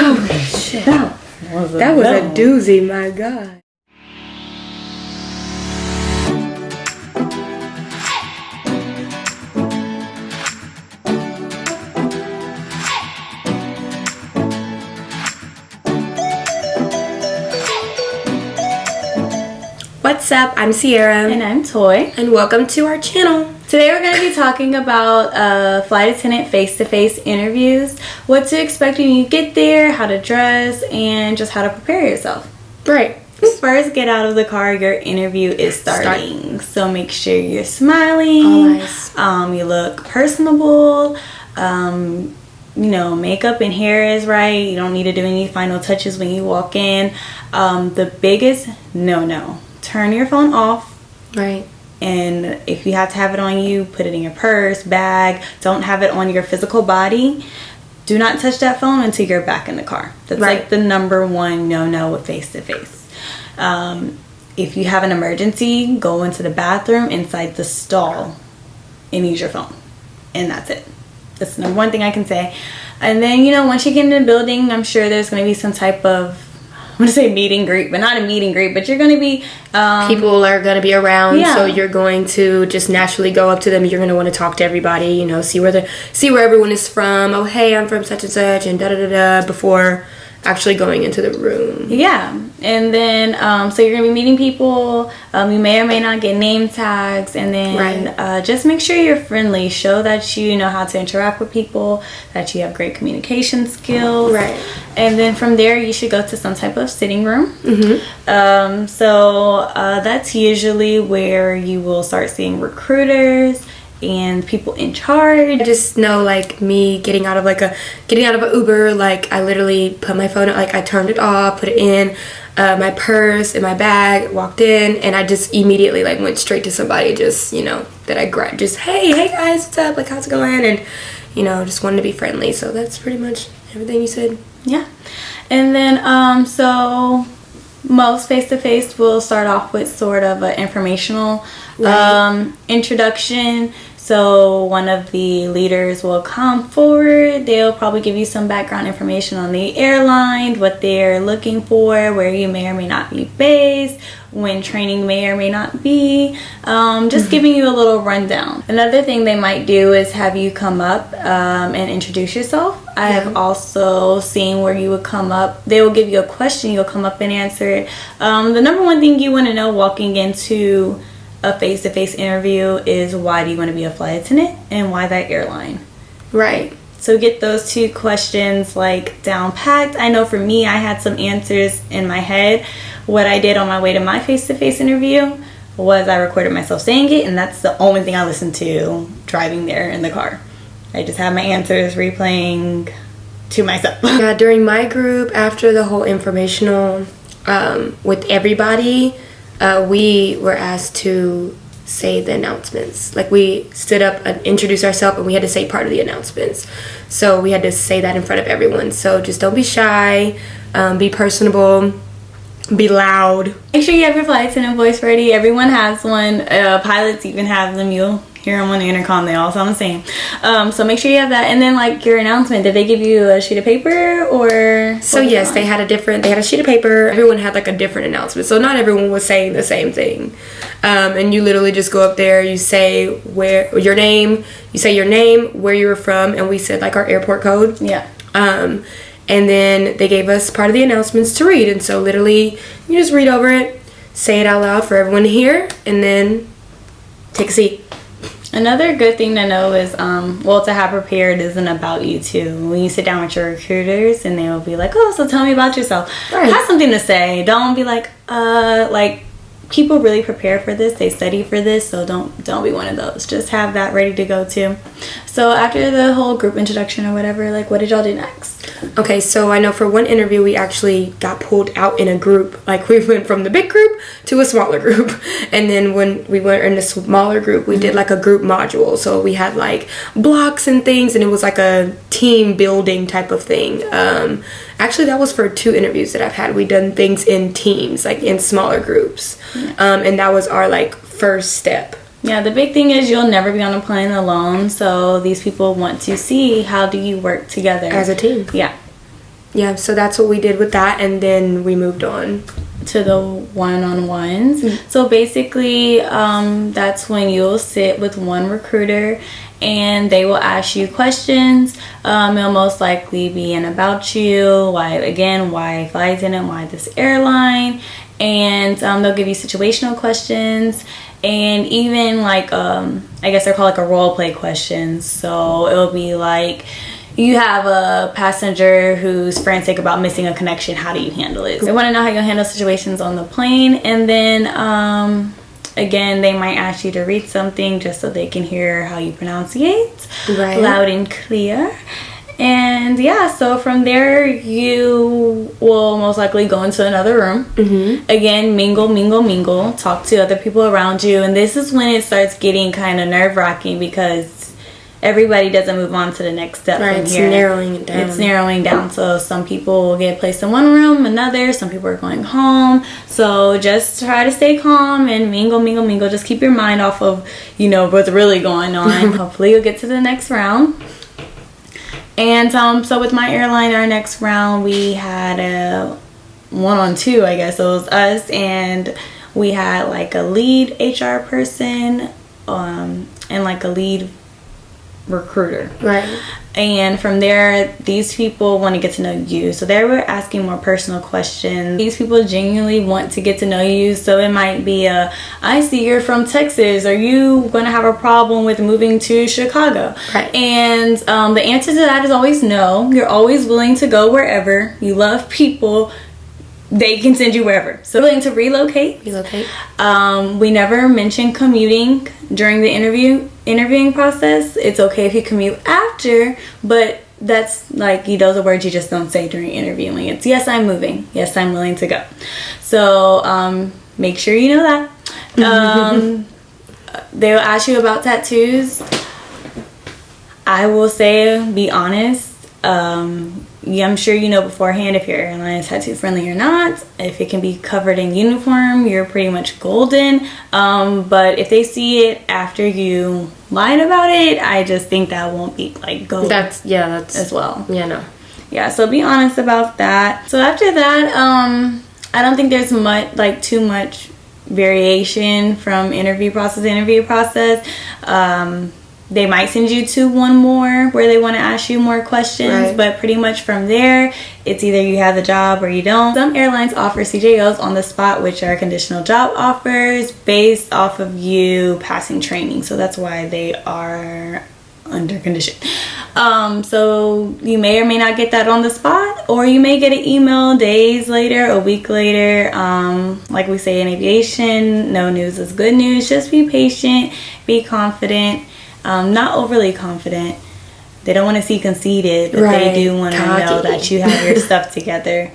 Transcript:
Oh, shit. That was a doozy, my God. What's up? I'm Sierra. And I'm Toy. And welcome to our channel. Today we're going to be talking about flight attendant face-to-face interviews, what to expect when you get there, how to dress, and just how to prepare yourself. Right. First, get out of the car. Your interview is starting. So make sure you're smiling. All eyes. You look personable. Makeup and hair is right. You don't need to do any final touches when you walk in. The biggest no. Turn your phone off. Right. And if you have to have it on you, put it in your purse, bag. Don't have it on your physical body. Do not touch that phone until you're back in the car. That's right. like the number one no with face-to-face. If you have an emergency, go into the bathroom inside the stall and use your phone. And that's it. That's the number one thing I can say. And then, once you get in the building, I'm sure there's going to be some type of, I'm going to say meet and greet, but not a meet and greet, but you're going to be... people are going to be around, yeah. So you're going to just naturally go up to them. You're going to want to talk to everybody, see where everyone is from. Oh, hey, I'm from such and such, and da-da-da-da, before actually going into the room. Yeah. And then, so you're going to be meeting people. You may or may not get name tags. And then just make sure you're friendly. Show that you know how to interact with people, that you have great communication skills. Right. And then from there, you should go to some type of sitting room. Mm-hmm. So that's usually where you will start seeing recruiters and people in charge. I just know, me getting out of an Uber, I literally put my phone, I turned it off, put it in my purse, in my bag, walked in, and I just immediately went straight to somebody, just that I grabbed, just hey guys, what's up, how's it going, and just wanted to be friendly. So that's pretty much everything you said. Yeah. And then so most face-to-face will start off with sort of an informational introduction. So one of the leaders will come forward. They'll probably give you some background information on the airline, what they're looking for, where you may or may not be based, when training may or may not be, just giving you a little rundown. Another thing they might do is have you come up and introduce yourself. I have also seen where you would come up, they will give you a question, you'll come up and answer it. The number one thing you want to know walking into a face-to-face interview is, why do you want to be a flight attendant and why that airline? Right. So get those two questions down packed. I know for me, I had some answers in my head. What I did on my way to my face-to-face interview was I recorded myself saying it, and that's the only thing I listened to driving there in the car. I just had my answers replaying to myself. Yeah, during my group, after the whole informational with everybody, we were asked to say the announcements. We stood up and introduced ourselves, and we had to say part of the announcements. So we had to say that in front of everyone. So just don't be shy, be personable, be loud. Make sure you have your flight attendant voice ready. Everyone has one. Pilots even have them. You'll hear them on the intercom. They all sound the same. So make sure you have that. And then your announcement, did they give you a sheet of paper or? So yes, they had a sheet of paper. Everyone had a different announcement. So not everyone was saying the same thing. And you literally just go up there, you say your name, where you were from, and we said our airport code. Yeah. And then they gave us part of the announcements to read. And so literally you just read over it, say it out loud for everyone to hear, and then take a seat. Another good thing to know is, to have prepared isn't about you too. When you sit down with your recruiters and they will be like, oh, so tell me about yourself. Right. Have something to say. Don't be people really prepare for this. They study for this, so don't be one of those. Just have that ready to go too. So after the whole group introduction or whatever, what did y'all do next? Okay, so I know for one interview we actually got pulled out in a group. We went from the big group to a smaller group. And then when we were in the smaller group, we did a group module. So we had blocks and things, and it was a team building type of thing. Actually, that was for 2 interviews that I've had. We done things in teams, in smaller groups. And that was our first step. Yeah, the big thing is you'll never be on a plane alone. So these people want to see, how do you work together as a team. Yeah. Yeah, so that's what we did with that, and then we moved on to the one-on-ones. So basically, that's when you'll sit with one recruiter and they will ask you questions. It'll most likely be an about you, why flight attendant, why this airline, and they'll give you situational questions, and even like I guess they're called like a role play questions. So it'll be like, you have a passenger who's frantic about missing a connection. How do you handle it? They want to know how you handle situations on the plane. And then again, they might ask you to read something just so they can hear how you pronunciate loud and clear. And yeah, so from there you will most likely go into another room. Again, mingle, talk to other people around you. And this is when it starts getting kind of nerve-wracking, because everybody doesn't move on to the next step from it's here. narrowing it down. It's narrowing down. So some people will get placed in one room, another. Some people are going home. So just try to stay calm and mingle. Just keep your mind off of, what's really going on. Hopefully you'll get to the next round. And so with my airline, our next round, we had a 1-on-2, I guess. So it was us, and we had like a lead HR person and like a lead recruiter. And from there, these people want to get to know you, so they were asking more personal questions. These people genuinely want to get to know you. So it might be I see you're from Texas, are you going to have a problem with moving to Chicago? And the answer to that is always no. You're always willing to go wherever. You love people, they can send you wherever. So willing to relocate. We never mention commuting during the interviewing process. It's okay if you commute after, but that's like, those are words you just don't say during interviewing. It's yes, I'm moving. Yes, I'm willing to go. So make sure you know that. They'll ask you about tattoos. I will say, be honest. I'm sure you know beforehand if your airline is tattoo friendly or not. If it can be covered in uniform, you're pretty much golden. But if they see it after you lied about it, I just think that won't be like gold. That's as well. So be honest about that. So after that, I don't think there's too much variation from interview process to interview process. They might send you to one more where they want to ask you more questions, but pretty much from there, it's either you have the job or you don't. Some airlines offer CJOs on the spot, which are conditional job offers based off of you passing training. So that's why they are under condition. So you may or may not get that on the spot, or you may get an email days later, a week later. Like we say in aviation, no news is good news. Just be patient, be confident. Not overly confident. They don't want to see conceited, but they do want to know that you have your stuff together.